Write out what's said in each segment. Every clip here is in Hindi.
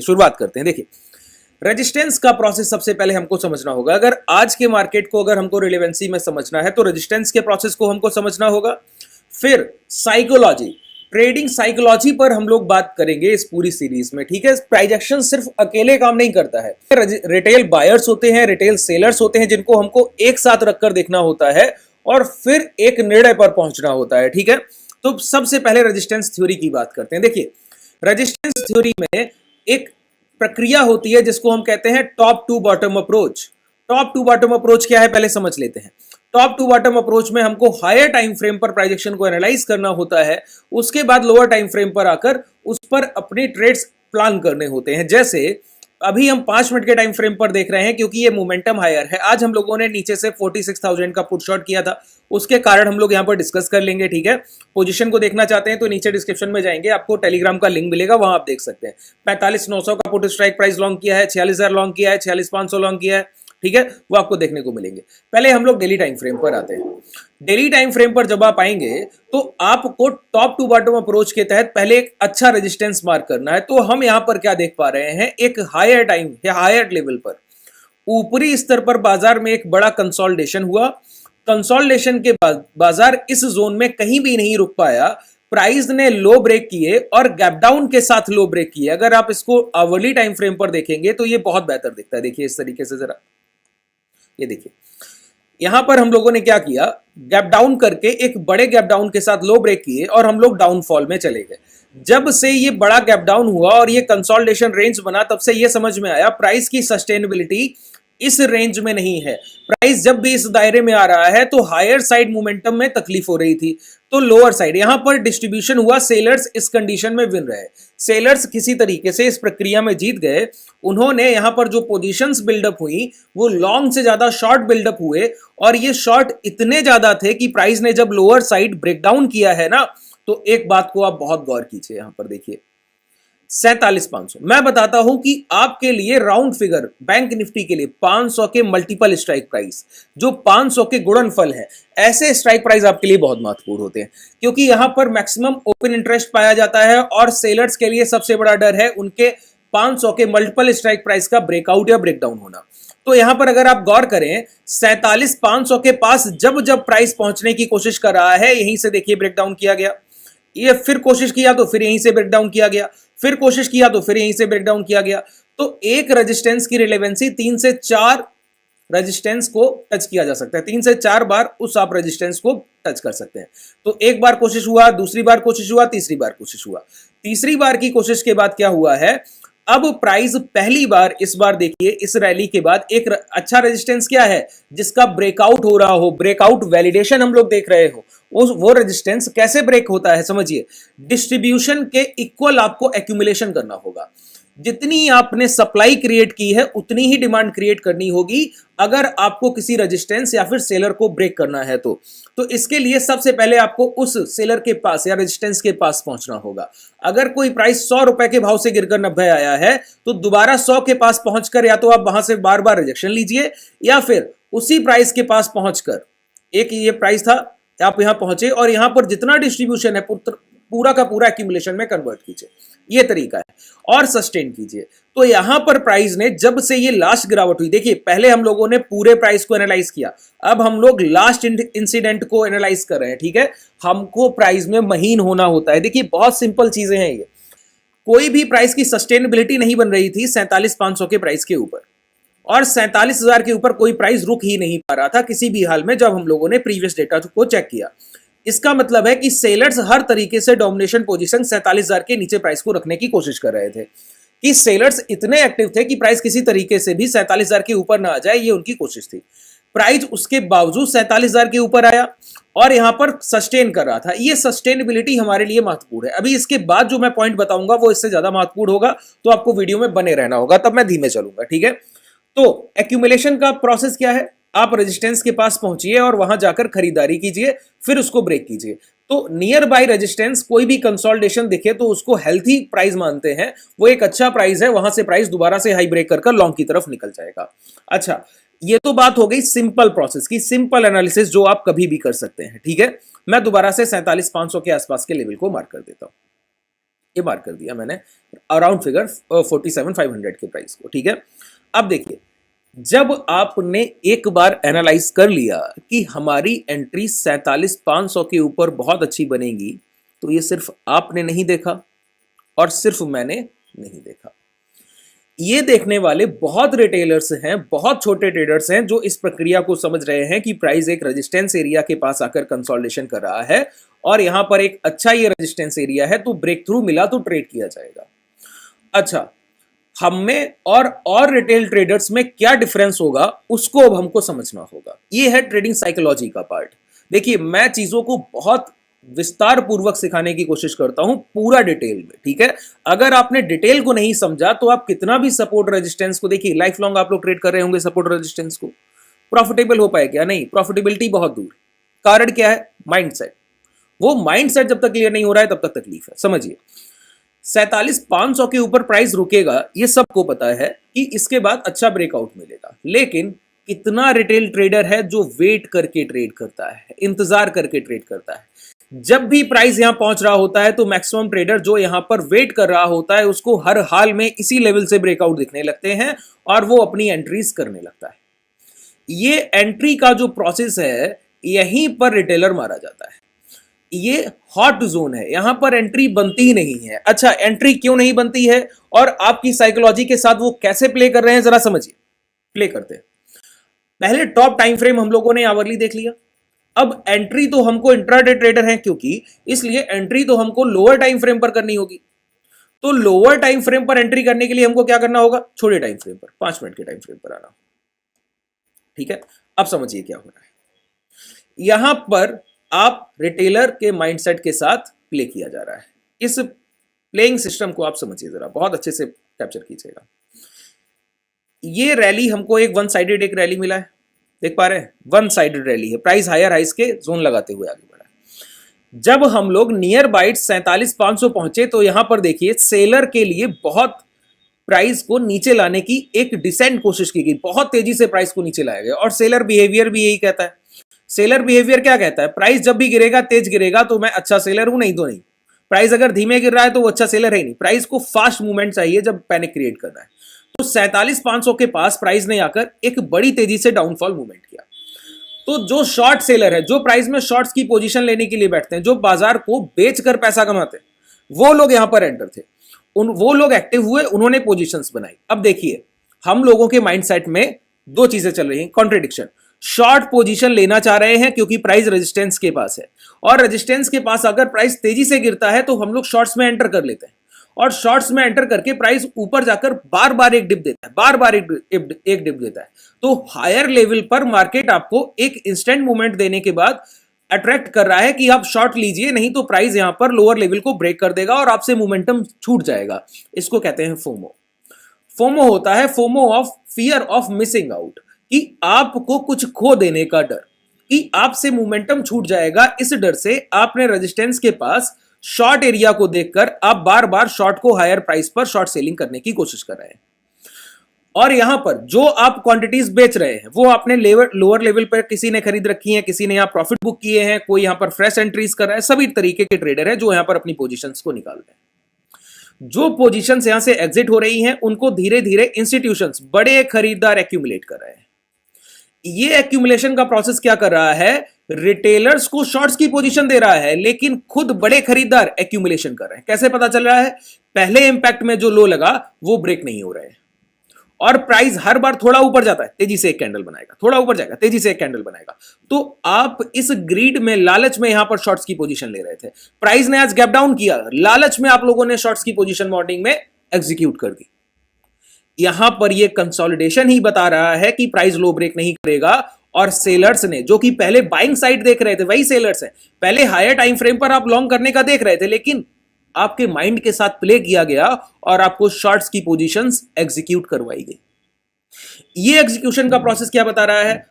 शुरुआत करते हैं। देखिए, रेजिस्टेंस का प्रोसेस सबसे पहले हमको समझना होगा। अगर आज के मार्केट को अगर हमको रिलेवेंसी में समझना है तो रेजिस्टेंस के प्रोसेस को हमको समझना होगा। फिर साइकोलॉजी, ट्रेडिंग साइकोलॉजी पर हम लोग बात करेंगे इस पूरी सीरीज में, ठीक है। प्राइस एक्शन सिर्फ अकेले काम नहीं करता है, रिटेल बायर्स होते हैं, रिटेल सेलर्स होते हैं, जिनको हमको एक साथ रखकर देखना होता है और फिर एक निर्णय पर पहुंचना होता है, ठीक है। तो सबसे पहले रेजिस्टेंस थ्योरी की बात करते हैं। देखिए, रेजिस्टेंस थ्योरी में एक प्रक्रिया होती है जिसको हम कहते हैं top to bottom approach. Top to bottom approach क्या है पहले समझ लेते हैं। टॉप टू बॉटम अप्रोच में हमको हायर टाइम फ्रेम पर प्राइस एक्शन को एनालाइज करना होता है, उसके बाद लोअर टाइम फ्रेम पर आकर उस पर अपने ट्रेड्स प्लान करने होते हैं। जैसे अभी हम 5 मिनट के टाइम फ्रेम पर देख रहे हैं, क्योंकि ये मोमेंटम हायर है। आज हम लोगों ने नीचे से 46,000 का पुट शॉट किया था, उसके कारण हम लोग यहां पर डिस्कस कर लेंगे, ठीक है। पोजीशन को देखना चाहते हैं तो नीचे डिस्क्रिप्शन में जाएंगे, आपको टेलीग्राम का लिंक मिलेगा, वहां आप देख सकते हैं। 45,900 का पुट स्ट्राइक प्राइस लॉन्ग किया है, 46,000 लॉन्ग किया है, 46,500 लॉन्ग किया है, ठीक है, वो आपको देखने को मिलेंगे। पहले हम लोग डेली टाइम फ्रेम पर आते हैं। डेली टाइम फ्रेम पर जब आप आएंगे तो आपको टॉप टू बॉटम अप्रोच के तहत पहले एक अच्छा रेजिस्टेंस मार्क करना है। तो हम यहां पर क्या देख पा रहे हैं, एक हायर टाइम या हायर लेवल पर ऊपरी स्तर पर बाजार में एक बड़ा कंसोलिडेशन हुआ। कंसोलिडेशन के बाद बाजार इस जोन में कहीं भी नहीं रुक पाया, प्राइस ने लो ब्रेक किए और गैप डाउन के साथ लो ब्रेक किए। अगर आप इसको आवरली टाइम फ्रेम पर देखेंगे तो ये बहुत बेहतर दिखता है। देखिए इस तरीके से, जरा ये देखिए, यहां पर हम लोगों ने क्या किया, गैप डाउन करके एक बड़े गैप डाउन के साथ लो ब्रेक किए और हम लोग डाउनफॉल में चले गए। जब से ये बड़ा गैप डाउन हुआ और ये कंसोलिडेशन रेंज बना, तब से ये समझ में आया प्राइस की सस्टेनेबिलिटी इस रेंज में नहीं है। प्राइस जब भी इस दायरे में आ रहा है तो हायर साइड मोमेंटम में तकलीफ हो रही थी, तो लोअर साइड यहां पर डिस्ट्रीब्यूशन हुआ। सेलर्स इस कंडीशन में विन रहे, सेलर्स किसी तरीके से इस प्रक्रिया में जीत गए। उन्होंने यहां पर जो पोजीशंस बिल्डअप हुई वो लॉन्ग से ज्यादा शॉर्ट बिल्डअप हुए, और ये शॉर्ट इतने ज्यादा थे कि प्राइस ने जब लोअर साइड ब्रेकडाउन किया है ना, तो एक बात को आप बहुत गौर कीजिए। यहां पर देखिए 47,500, मैं बताता हूं कि आपके लिए राउंड फिगर बैंक निफ्टी के लिए 500 के मल्टीपल स्ट्राइक प्राइस, जो 500 के गुणनफल है, ऐसे स्ट्राइक प्राइस आपके लिए बहुत महत्वपूर्ण होते हैं, क्योंकि यहां पर मैक्सिमम ओपन इंटरेस्ट पाया जाता है और सेलर्स के लिए सबसे बड़ा डर है उनके 500 के मल्टीपल स्ट्राइक प्राइस का ब्रेकआउट या ब्रेकडाउन होना। तो यहां पर अगर आप गौर करें, 47,500 के पास जब जब प्राइस पहुंचने की कोशिश कर रहा है, यहीं से देखिए ब्रेकडाउन किया गया, ये फिर कोशिश किया तो फिर यहीं से ब्रेकडाउन किया गया, फिर कोशिश किया तो फिर यहीं से ब्रेकडाउन किया गया। तो एक रेजिस्टेंस की रिलेवेंसी 3 से 4 रेजिस्टेंस को टच किया जा सकता है, 3 से 4 बार उस आप रेजिस्टेंस को टच कर सकते हैं। तो एक बार कोशिश हुआ, दूसरी बार कोशिश हुआ, तीसरी बार कोशिश हुआ। तीसरी बार की कोशिश के बाद क्या हुआ है, अब प्राइस पहली बार, इस बार देखिए इस रैली के बाद एक अच्छा रेजिस्टेंस क्या है, जिसका ब्रेकआउट हो रहा हो, ब्रेकआउट वैलिडेशन हम लोग देख रहे हो, वो रेजिस्टेंस कैसे ब्रेक होता है समझिए। डिस्ट्रीब्यूशन के इक्वल आपको एक्यूमुलेशन करना होगा। जितनी आपने सप्लाई क्रिएट की है उतनी ही डिमांड क्रिएट करनी होगी अगर आपको किसी रेजिस्टेंस या फिर सेलर को ब्रेक करना है तो इसके लिए सबसे पहले आपको उस सेलर के पास या रेजिस्टेंस के पास पहुंचना होगा। अगर कोई प्राइस 100 रुपए के भाव से गिरकर 90 आया है तो दोबारा 100 के पास पहुंचकर या तो आप वहां से बार बार रिजेक्शन लीजिए, या फिर उसी प्राइस के पास पहुंचकर, एक ये प्राइस था, आप यहां पहुंचे और यहां पर जितना डिस्ट्रीब्यूशन है पूरा का पूरा एक्यूमुलेशन में कन्वर्ट कीजिए, ये तरीका है, और सस्टेन कीजिए। तो यहां पर प्राइस ने जब से ये लास्ट गिरावट हुई, देखिए पहले हम लोगों ने पूरे प्राइस को एनालाइज किया, अब हम लोग लास्ट इंसिडेंट को एनालाइज कर रहे हैं, ठीक है। हमको प्राइस में महीन होना होता है। देखिए बहुत सिंपल चीजें हैं ये, कोई भी प्राइस की सस्टेनेबिलिटी नहीं बन रही थी 47,500 के प्राइस के ऊपर, और 47,000 के ऊपर कोई प्राइस रुक ही नहीं पा रहा था किसी भी हाल में, जब हम लोगों ने प्रीवियस डेटा को चेक किया। इसका मतलब है कि सेलर्स हर तरीके से डोमिनेशन पोजीशन 47,000 के नीचे प्राइस को रखने की कोशिश कर रहे थे, कि सेलर्स इतने एक्टिव थे कि प्राइस किसी तरीके से भी 47,000 के ऊपर ना आ जाए, ये उनकी कोशिश थी। प्राइस उसके बावजूद 47,000 के ऊपर आया और यहां पर सस्टेन कर रहा था। ये सस्टेनेबिलिटी हमारे लिए महत्वपूर्ण है। अभी इसके बाद जो मैं पॉइंट बताऊंगा वो इससे ज्यादा महत्वपूर्ण होगा, तो आपको वीडियो में बने रहना होगा, तब मैं धीमे चलूंगा, ठीक है। तो एक्यूमुलेशन का प्रोसेस क्या है, आप रेजिस्टेंस के पास पहुंचिए और वहां जाकर खरीदारी कीजिए, फिर उसको ब्रेक कीजिए। तो नियर बाय रेजिस्टेंस कोई भी कंसोलिडेशन दिखे तो उसको हेल्थी प्राइस मानते हैं, वो एक अच्छा प्राइस है, वहां से प्राइस दोबारा से हाई ब्रेक कर लॉन्ग की तरफ निकल जाएगा। अच्छा, ये तो बात हो गई सिंपल प्रोसेस की, सिंपल एनालिसिस जो आप कभी भी कर सकते हैं, ठीक है। मैं दोबारा से 47,500 के आसपास के लेवल को मार्क कर देता हूं। ये मार्क कर दिया मैंने अराउंड फिगर 47,500 के प्राइस को, ठीक है। अब देखिए, जब आपने एक बार एनालाइज कर लिया कि हमारी एंट्री 47,500 के ऊपर बहुत अच्छी बनेगी, तो ये सिर्फ आपने नहीं देखा और सिर्फ मैंने नहीं देखा, ये देखने वाले बहुत रिटेलर्स हैं, बहुत छोटे ट्रेडर्स हैं जो इस प्रक्रिया को समझ रहे हैं कि प्राइस एक रेजिस्टेंस एरिया के पास आकर कंसोलिडेशन कर रहा है और यहां पर एक अच्छा ये रेजिस्टेंस एरिया है, तो ब्रेक थ्रू मिला तो ट्रेड किया जाएगा। अच्छा, हम में और रिटेल ट्रेडर्स में क्या डिफरेंस होगा उसको अब हमको समझना होगा। ये है ट्रेडिंग साइकोलॉजी का पार्ट। देखिए, मैं चीजों को बहुत विस्तार पूर्वक सिखाने की कोशिश करता हूं, पूरा डिटेल में, ठीक है। अगर आपने डिटेल को नहीं समझा तो आप कितना भी सपोर्ट रेजिस्टेंस को, देखिए लाइफ लॉन्ग आप लोग ट्रेड कर रहे होंगे सपोर्ट रेजिस्टेंस को, प्रॉफिटेबल हो पाए क्या? नहीं, प्रॉफिटेबिलिटी बहुत दूर। कारण क्या है? माइंडसेट। वो माइंडसेट जब तक क्लियर नहीं हो रहा है तब तक तकलीफ है। समझिए, 47,500 के ऊपर प्राइस रुकेगा, ये सबको पता है कि इसके बाद अच्छा ब्रेकआउट मिलेगा, लेकिन कितना रिटेल ट्रेडर है जो वेट करके ट्रेड करता है, इंतजार करके ट्रेड करता है। जब भी प्राइस यहां पहुंच रहा होता है तो मैक्सिमम ट्रेडर जो यहां पर वेट कर रहा होता है उसको हर हाल में इसी लेवल से ब्रेकआउट दिखने लगते हैं और वो अपनी एंट्रीज करने लगता है। ये एंट्री का जो प्रोसेस है, यहीं पर रिटेलर मारा जाता है। ये हॉट जोन है, यहां पर एंट्री बनती ही नहीं है। अच्छा, एंट्री क्यों नहीं बनती है और आपकी साइकोलॉजी के साथ वो कैसे प्ले कर रहे हैं, जरा समझिए। प्ले करते हैं। पहले टॉप टाइम फ्रेम हम लोगों ने आवरली देख लिया। अब एंट्री तो हमको इंट्राडे ट्रेडर है क्योंकि, इसलिए एंट्री तो हमको लोअर टाइम फ्रेम पर करनी होगी। तो लोअर टाइम फ्रेम पर एंट्री करने के लिए हमको क्या करना होगा? छोटे टाइम फ्रेम पर, 5 मिनट के टाइम फ्रेम पर आना। ठीक है, अब समझिए क्या हो रहा है। यहां पर आप रिटेलर के माइंडसेट के साथ प्ले किया जा रहा है। इस प्लेइंग सिस्टम को आप समझिए जरा, बहुत अच्छे से कैप्चर कीजिएगा। ये रैली हमको एक वन साइडेड एक रैली मिला है, देख पा रहे हैं? वन साइडेड रैली है, प्राइस हायर हाइस के जोन लगाते हुए आगे बढ़ा। जब हम लोग नियर बाइट 47,500 पहुंचे तो यहां पर देखिए सेलर के लिए बहुत प्राइस को नीचे लाने की एक डिसेंट कोशिश की गई, बहुत तेजी से प्राइस को नीचे लाया गया। और सेलर बिहेवियर भी यही कहता है। सेलर बिहेवियर क्या कहता है? प्राइस जब भी गिरेगा, तेज गिरेगा तो मैं अच्छा सेलर हूं, नहीं तो नहीं। प्राइस अगर धीमे गिर रहा है तो वो अच्छा सेलर है नहीं। प्राइस को फास्ट मूवमेंट चाहिए जब पैनिक क्रिएट करना है। तो 47,500 के पास प्राइस ने आकर एक बड़ी तेजी से डाउनफॉल मूवमेंट किया। तो जो शॉर्ट सेलर है, जो प्राइस में शॉर्ट्स की पोजीशन लेने के लिए बैठते हैं, जो बाजार को बेचकर पैसा कमाते हैं, वो लोग यहां पर एंटर थे। वो लोग एक्टिव हुए, उन्होंने पोजीशंस बनाई। अब देखिए, हम लोगों के माइंडसेट में दो चीजें चल रही हैं, कॉन्ट्रडिक्शन। शॉर्ट पोजीशन लेना चाह रहे हैं क्योंकि प्राइस रेजिस्टेंस के पास है, और रेजिस्टेंस के पास अगर प्राइस तेजी से गिरता है तो हम लोग शॉर्ट्स में एंटर कर लेते हैं, और शॉर्ट्स में एंटर करके प्राइस ऊपर जाकर बार बार एक डिप देता है, बार बार एक डिप देता है। तो हायर लेवल पर मार्केट आपको एक इंस्टेंट मूवमेंट देने के बाद अट्रैक्ट कर रहा है कि आप शॉर्ट लीजिए, नहीं तो प्राइस यहां पर लोअर लेवल को ब्रेक कर देगा और आपसे मोमेंटम छूट जाएगा। इसको कहते हैं फोमो। फोमो होता है FOMO of fear of missing out, कि आपको कुछ खो देने का डर, कि आपसे मोमेंटम छूट जाएगा। इस डर से आपने रेजिस्टेंस के पास शॉर्ट एरिया को देखकर आप बार बार शॉर्ट को हायर प्राइस पर शॉर्ट सेलिंग करने की कोशिश कर रहे हैं। और यहां पर जो आप क्वांटिटीज बेच रहे हैं वो आपने लोअर लेवल पर किसी ने खरीद रखी है, किसी ने यहां प्रॉफिट बुक किए हैं, कोई यहां पर फ्रेश एंट्रीज कर रहा है। सभी तरीके के ट्रेडर है जो यहां पर अपनी पोजीशंस को निकाल रहे हैं। जो पोजीशंस यहां से एग्जिट हो रही हैं उनको धीरे धीरे इंस्टीट्यूशंस, बड़े खरीदार एक्यूमुलेट कर रहे हैं। ये एक्यूमुलेशन का प्रोसेस क्या कर रहा है? रिटेलर्स को शॉर्ट्स की पोजीशन दे रहा है, लेकिन खुद बड़े खरीदार एक्यूमुलेशन कर रहे हैं। कैसे पता चल रहा है? पहले इंपैक्ट में जो लो लगा वो ब्रेक नहीं हो रहे हैं, और प्राइस हर बार थोड़ा ऊपर जाता है, तेजी से एक कैंडल बनाएगा, थोड़ा ऊपर जाएगा, तेजी से एक कैंडल बनाएगा। तो आप इस ग्रीड में, लालच में यहां पर शॉर्ट्स की पोजीशन ले रहे थे। प्राइस ने आज गैप डाउन किया, लालच में आप लोगों ने शॉर्ट्स की पोजीशन मॉर्निंग में एग्जीक्यूट कर दी। यहां पर यह कंसोलिडेशन ही बता रहा है कि प्राइस लो ब्रेक नहीं करेगा, और सेलर्स ने, जो कि पहले बाइंग साइड देख रहे थे, वही सेलर्स हैं। पहले हायर टाइम फ्रेम पर आप लॉन्ग करने का देख रहे थे, लेकिन आपके माइंड के साथ प्ले किया गया और आपको शॉर्ट्स की पोजीशंस एग्जीक्यूट करवाई गई। ये एग्जीक्यूशन का प्रोसेस क्या बता रहा है?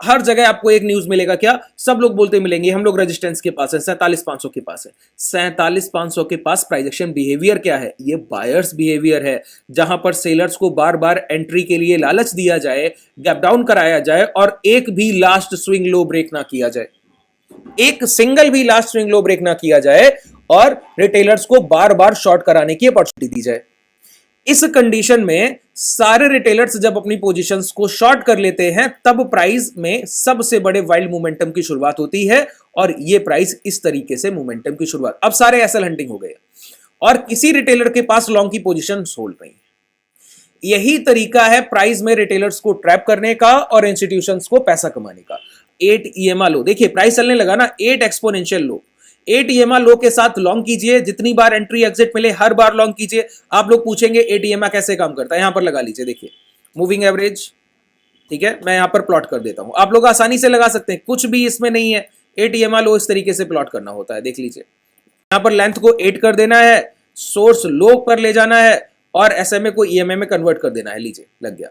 हर जगह आपको एक न्यूज मिलेगा, क्या सब लोग बोलते मिलेंगे, हम लोग रेजिस्टेंस के पास है, 47,500 के पास है। 47,500 के पास प्राइस एक्शन बिहेवियर क्या है? ये बायर्स बिहेवियर है, जहां पर सेलर्स को बार बार एंट्री के लिए लालच दिया जाए, गैप डाउन कराया जाए और एक भी लास्ट स्विंग लो ब्रेक ना किया जाए। एक सिंगल भी लास्ट स्विंग लो ब्रेक ना किया जाए और रिटेलर्स को बार बार शॉर्ट कराने की अपॉर्चुनिटी दी जाए। इस कंडीशन में सारे रिटेलर्स जब अपनी पोजीशंस को शॉर्ट कर लेते हैं तब प्राइस में सबसे बड़े वाइल्ड मोमेंटम की शुरुआत होती है और ये प्राइस इस तरीके से मोमेंटम की शुरुआत। अब सारे एसएल हंटिंग हो गए और किसी रिटेलर के पास लॉन्ग की पोजीशन होल्ड नहीं। यही तरीका है प्राइस में रिटेलर्स को ट्रैप करने का और इंस्टीट्यूशंस को पैसा कमाने का। 8 ईएमए लो, देखिए प्राइस चलने लगा ना, 8 एक्सपोनेंशियल लो, 8 ईएमए लो के साथ लॉन्ग कीजिए, जितनी बार एंट्री एग्जिट मिले हर बार लॉन्ग कीजिए। आप लोग पूछेंगे 8 ईएमए कैसे काम करता है, यहां पर लगा लीजिए, देखिए मूविंग एवरेज, ठीक है, मैं यहां पर प्लॉट कर देता हूं, आप लोग आसानी से लगा सकते हैं, कुछ भी इसमें नहीं है। 8 ईएमए लो इस तरीके से प्लॉट करना होता है, देख लीजिए, यहां पर लेंथ को 8 कर देना है, सोर्स लो पर ले जाना है और एसएमए को ईएमए में कन्वर्ट कर देना है, लीजिए लग गया।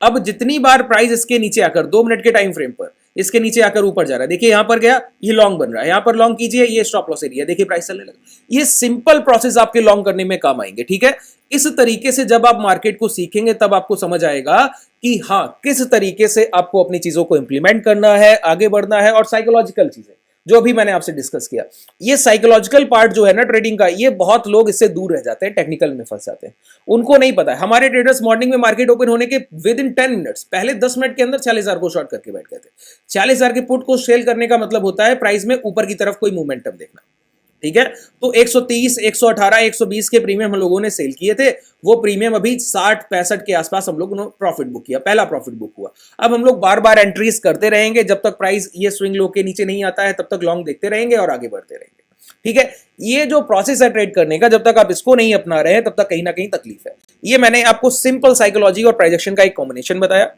अब जितनी बार प्राइस इसके नीचे आकर 2 मिनट के टाइम फ्रेम पर इसके नीचे आकर ऊपर जा रहा है, देखिए यहां पर गया, ये लॉन्ग बन रहा है, यहां पर लॉन्ग कीजिए, ये स्टॉप लॉस एरिया, देखिए प्राइस चलने लगा। ये सिंपल प्रोसेस आपके लॉन्ग करने में काम आएंगे, ठीक है। इस तरीके से जब आप मार्केट को सीखेंगे तब आपको समझ आएगा कि हाँ किस तरीके से आपको अपनी चीजों को इंप्लीमेंट करना है, आगे बढ़ना है। और साइकोलॉजिकल चीजें जो अभी मैंने आपसे डिस्कस किया, ये साइकोलॉजिकल पार्ट जो है ना ट्रेडिंग का, ये बहुत लोग इससे दूर रह जाते हैं, टेक्निकल में फंस जाते हैं, उनको नहीं पता है। हमारे ट्रेडर्स मॉर्निंग में मार्केट ओपन होने के विद इन 10 मिनट्स पहले 10 मिनट के अंदर 40,000 को शॉर्ट करके बैठ गए थे। 40,000 के पुट को सेल करने का मतलब होता है प्राइस में ऊपर की तरफ कोई मोमेंटम देखना, ठीक है। तो 130, 118, 120 के प्रीमियम हम लोगों ने सेल किए थे, वो प्रीमियम अभी 60-65 के आसपास हम लोगों ने प्रॉफिट बुक किया, पहला प्रॉफिट बुक हुआ। अब हम लोग बार बार एंट्रीज करते रहेंगे, जब तक प्राइस ये स्विंग लो के नीचे नहीं आता है तब तक लॉन्ग देखते रहेंगे और आगे बढ़ते रहेंगे, ठीक है। ये जो प्रोसेस है ट्रेड करने का, जब तक आप इसको नहीं अपना रहे हैं तब तक कहीं ना कहीं तकलीफ है। ये मैंने आपको सिंपल साइकोलॉजी और प्राइजेक्शन का एक कॉम्बिनेशन बताया।